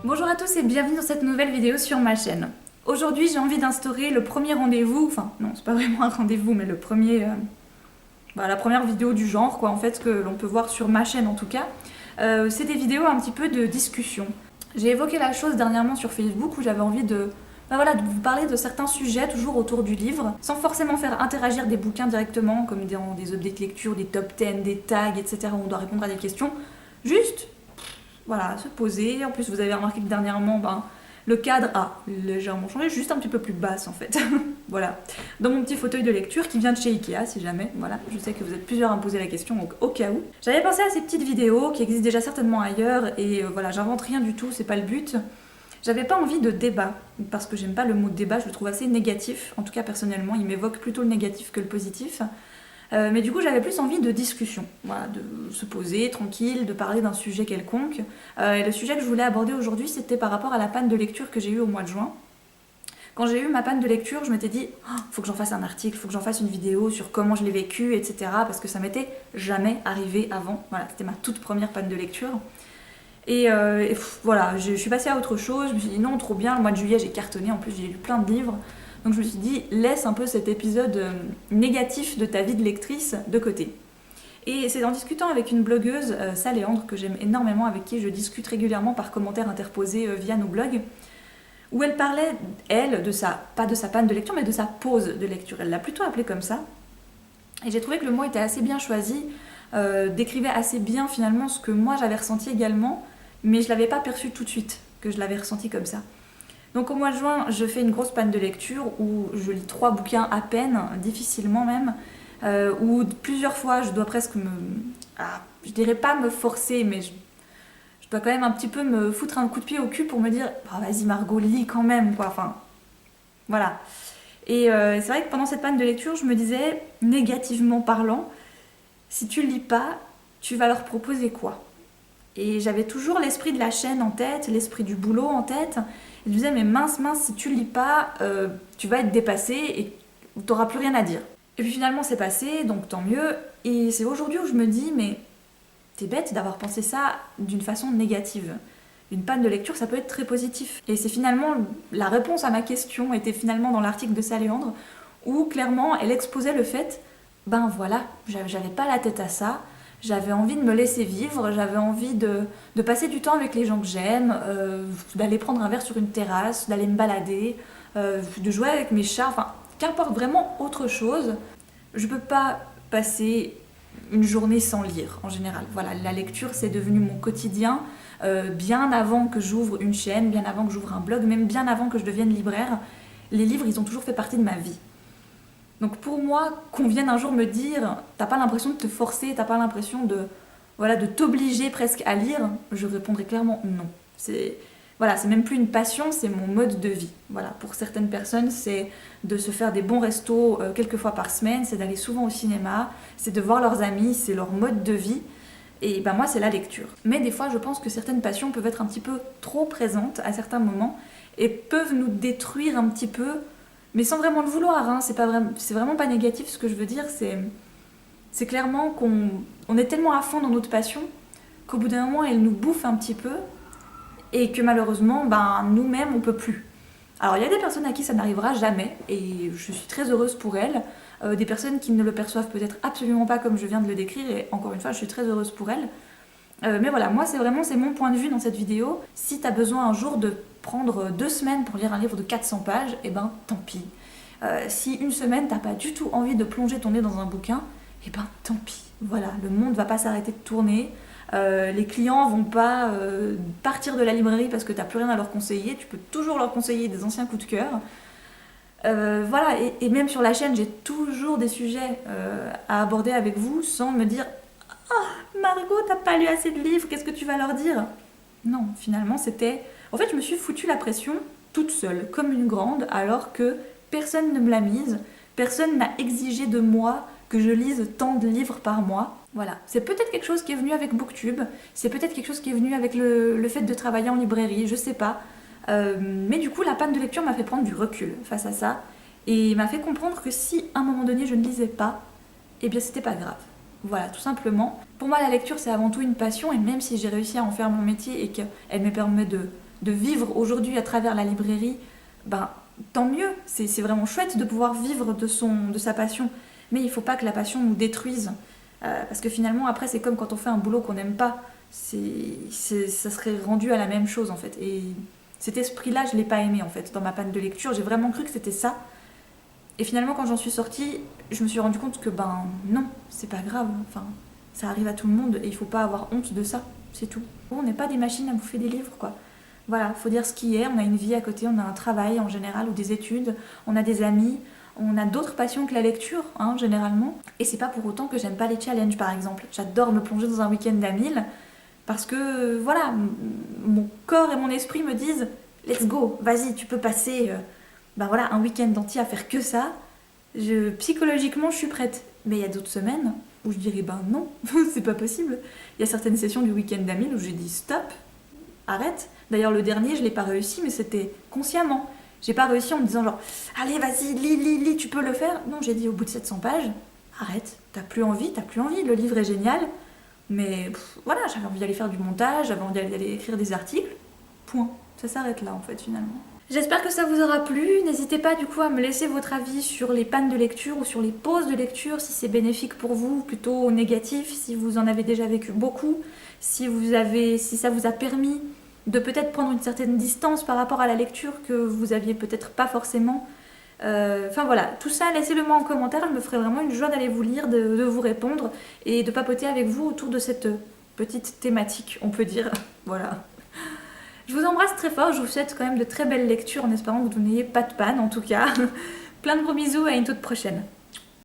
Bonjour à tous et bienvenue dans cette nouvelle vidéo sur ma chaîne. Aujourd'hui j'ai envie d'instaurer le premier rendez-vous, enfin non c'est pas vraiment un rendez-vous mais la première vidéo du genre quoi en fait que l'on peut voir sur ma chaîne en tout cas. C'est des vidéos un petit peu de discussion. J'ai évoqué la chose dernièrement sur Facebook où j'avais envie de vous parler de certains sujets toujours autour du livre, sans forcément faire interagir des bouquins directement, comme dans des updates lecture, des top 10, des tags, etc. où on doit répondre à des questions. Juste voilà, se poser. En plus, vous avez remarqué que dernièrement, le cadre a légèrement changé, juste un petit peu plus basse en fait. Voilà. Dans mon petit fauteuil de lecture qui vient de chez Ikea, si jamais. Voilà, je sais que vous êtes plusieurs à me poser la question, donc au cas où. J'avais pensé à ces petites vidéos qui existent déjà certainement ailleurs, et voilà, j'invente rien du tout, c'est pas le but. J'avais pas envie de débat, parce que j'aime pas le mot débat, je le trouve assez négatif. En tout cas, personnellement, il m'évoque plutôt le négatif que le positif. Mais du coup, j'avais plus envie de discussion, voilà, de se poser tranquille, de parler d'un sujet quelconque. Et le sujet que je voulais aborder aujourd'hui, c'était par rapport à la panne de lecture que j'ai eue au mois de juin. Quand j'ai eu ma panne de lecture, je m'étais dit, faut que j'en fasse un article, faut que j'en fasse une vidéo sur comment je l'ai vécu, etc. Parce que ça m'était jamais arrivé avant. Voilà, c'était ma toute première panne de lecture. Voilà, je suis passée à autre chose. Je me suis dit, non, trop bien, le mois de juillet, j'ai cartonné. En plus, j'ai lu plein de livres. Donc je me suis dit, laisse un peu cet épisode négatif de ta vie de lectrice de côté. Et c'est en discutant avec une blogueuse, Saléandre, que j'aime énormément, avec qui je discute régulièrement par commentaires interposés via nos blogs, où elle parlait, elle, pas de sa panne de lecture, mais de sa pause de lecture. Elle l'a plutôt appelée comme ça. Et j'ai trouvé que le mot était assez bien choisi, décrivait assez bien finalement ce que moi j'avais ressenti également, mais je l'avais pas perçu tout de suite, que je l'avais ressenti comme ça. Donc au mois de juin, je fais une grosse panne de lecture où je lis 3 bouquins à peine, difficilement même, où plusieurs fois je dois presque je dirais pas me forcer, mais je dois quand même un petit peu me foutre un coup de pied au cul pour me dire vas-y Margot, lis quand même quoi, enfin voilà. Et c'est vrai que pendant cette panne de lecture, je me disais, négativement parlant, si tu lis pas, tu vas leur proposer quoi? Et j'avais toujours l'esprit de la chaîne en tête, l'esprit du boulot en tête. Et je me disais, mais mince, si tu lis pas, tu vas être dépassé et t'auras plus rien à dire. Et puis finalement, c'est passé, donc tant mieux. Et c'est aujourd'hui où je me dis, mais t'es bête d'avoir pensé ça d'une façon négative. Une panne de lecture, ça peut être très positif. Et c'est finalement la réponse à ma question était finalement dans l'article de Saléandre, où clairement, elle exposait le fait, ben voilà, j'avais pas la tête à ça. J'avais envie de me laisser vivre, j'avais envie de passer du temps avec les gens que j'aime, d'aller prendre un verre sur une terrasse, d'aller me balader, de jouer avec mes chats, enfin, qu'importe vraiment autre chose. Je peux pas passer une journée sans lire en général. Voilà, la lecture c'est devenu mon quotidien, bien avant que j'ouvre une chaîne, bien avant que j'ouvre un blog, même bien avant que je devienne libraire. Les livres, ils ont toujours fait partie de ma vie. Donc pour moi, qu'on vienne un jour me dire, t'as pas l'impression de te forcer, t'as pas l'impression de t'obliger presque à lire, je répondrai clairement non. C'est même plus une passion, c'est mon mode de vie. Voilà, pour certaines personnes, c'est de se faire des bons restos quelques fois par semaine, c'est d'aller souvent au cinéma, c'est de voir leurs amis, c'est leur mode de vie. Et ben moi, c'est la lecture. Mais des fois, je pense que certaines passions peuvent être un petit peu trop présentes à certains moments et peuvent nous détruire un petit peu, mais sans vraiment le vouloir, hein. C'est vraiment pas négatif ce que je veux dire, c'est clairement qu'on est tellement à fond dans notre passion qu'au bout d'un moment elle nous bouffe un petit peu et que malheureusement nous-mêmes on peut plus. Alors il y a des personnes à qui ça n'arrivera jamais et je suis très heureuse pour elles, des personnes qui ne le perçoivent peut-être absolument pas comme je viens de le décrire et encore une fois je suis très heureuse pour elles. Mais voilà, moi c'est mon point de vue dans cette vidéo. Si t'as besoin un jour de prendre 2 semaines pour lire un livre de 400 pages, et ben tant pis. Si une semaine t'as pas du tout envie de plonger ton nez dans un bouquin, et ben tant pis. Voilà, le monde va pas s'arrêter de tourner. Les clients vont pas partir de la librairie parce que t'as plus rien à leur conseiller. Tu peux toujours leur conseiller des anciens coups de cœur. Voilà, et même sur la chaîne, j'ai toujours des sujets à aborder avec vous sans me dire Margot, t'as pas lu assez de livres, qu'est-ce que tu vas leur dire? Non, finalement, c'était. En fait, je me suis foutu la pression toute seule, comme une grande, alors que personne ne me l'a mise, personne n'a exigé de moi que je lise tant de livres par mois. Voilà, c'est peut-être quelque chose qui est venu avec Booktube, c'est peut-être quelque chose qui est venu avec le fait de travailler en librairie, je sais pas. Mais du coup, la panne de lecture m'a fait prendre du recul face à ça et m'a fait comprendre que si à un moment donné je ne lisais pas, eh bien c'était pas grave. Voilà, tout simplement. Pour moi, la lecture, c'est avant tout une passion, et même si j'ai réussi à en faire mon métier et qu'elle me permet de vivre aujourd'hui à travers la librairie, ben tant mieux, c'est vraiment chouette de pouvoir vivre de sa passion. Mais il faut pas que la passion nous détruise. Parce que finalement, après, c'est comme quand on fait un boulot qu'on n'aime pas. Ça serait rendu à la même chose, en fait. Et cet esprit-là, je l'ai pas aimé, en fait, dans ma panne de lecture. J'ai vraiment cru que c'était ça. Et finalement, quand j'en suis sortie, je me suis rendu compte que, ben non, c'est pas grave. Enfin, ça arrive à tout le monde et il faut pas avoir honte de ça. C'est tout. On n'est pas des machines à bouffer des livres, quoi. Voilà, faut dire ce qui est. On a une vie à côté, on a un travail en général ou des études, on a des amis, on a d'autres passions que la lecture, hein, généralement. Et c'est pas pour autant que j'aime pas les challenges, par exemple. J'adore me plonger dans un week-end à 1000 parce que, voilà, mon corps et mon esprit me disent let's go, vas-y, tu peux passer ben voilà, un week-end entier à faire que ça. Psychologiquement, je suis prête. Mais il y a d'autres semaines où je dirais ben non, c'est pas possible. Il y a certaines sessions du week-end à 1000 où j'ai dit stop, arrête. D'ailleurs, le dernier, je l'ai pas réussi, mais c'était consciemment. J'ai pas réussi en me disant genre, allez, vas-y, lis, tu peux le faire. Non, j'ai dit au bout de 700 pages, arrête, t'as plus envie, le livre est génial. Mais voilà, j'avais envie d'aller faire du montage, j'avais envie d'aller écrire des articles. Point. Ça s'arrête là, en fait, finalement. J'espère que ça vous aura plu. N'hésitez pas du coup à me laisser votre avis sur les pannes de lecture ou sur les pauses de lecture, si c'est bénéfique pour vous, plutôt négatif, si vous en avez déjà vécu beaucoup, si ça vous a permis de peut-être prendre une certaine distance par rapport à la lecture que vous aviez peut-être pas forcément. Enfin voilà, tout ça, laissez-le moi en commentaire, je me ferait vraiment une joie d'aller vous lire, de vous répondre et de papoter avec vous autour de cette petite thématique, on peut dire. Voilà. Je vous embrasse très fort, je vous souhaite quand même de très belles lectures en espérant que vous n'ayez pas de panne en tout cas. Plein de gros bisous et à une toute prochaine.